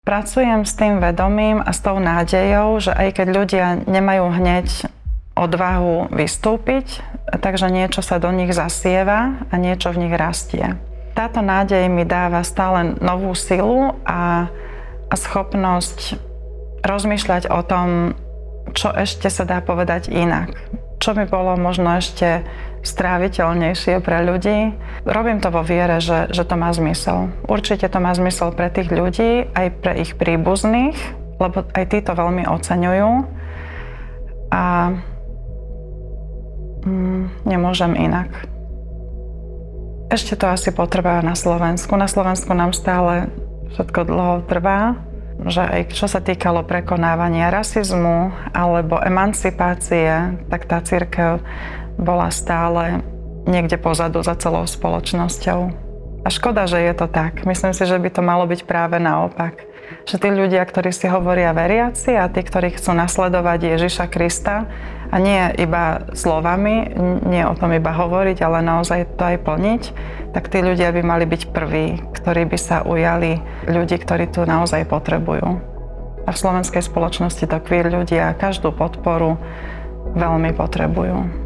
Pracujem s tým vedomím a s tou nádejou, že aj keď ľudia nemajú hneď odvahu vystúpiť, takže niečo sa do nich zasieva a niečo v nich rastie. Táto nádej mi dáva stále novú silu a schopnosť rozmýšľať o tom, čo ešte sa dá povedať inak. Čo by bolo možno ešte stráviteľnejšie pre ľudí. Robím to vo viere, že to má zmysel. Určite to má zmysel pre tých ľudí, aj pre ich príbuzných, lebo aj tí to veľmi oceňujú. A nemôžem inak. Ešte to asi potrvá na Slovensku. Na Slovensku nám stále všetko dlho trvá, že aj čo sa týkalo prekonávania rasizmu alebo emancipácie, tak tá cirkev bola stále niekde pozadu za celou spoločnosťou. A škoda, že je to tak. Myslím si, že by to malo byť práve naopak. Že tí ľudia, ktorí si hovoria veriaci a tí, ktorí chcú nasledovať Ježiša Krista a nie iba slovami, nie o tom iba hovoriť, ale naozaj to aj plniť, tak tí ľudia by mali byť prví, ktorí by sa ujali ľudí, ktorí tu naozaj potrebujú. A v slovenskej spoločnosti to queer ľudia každú podporu veľmi potrebujú.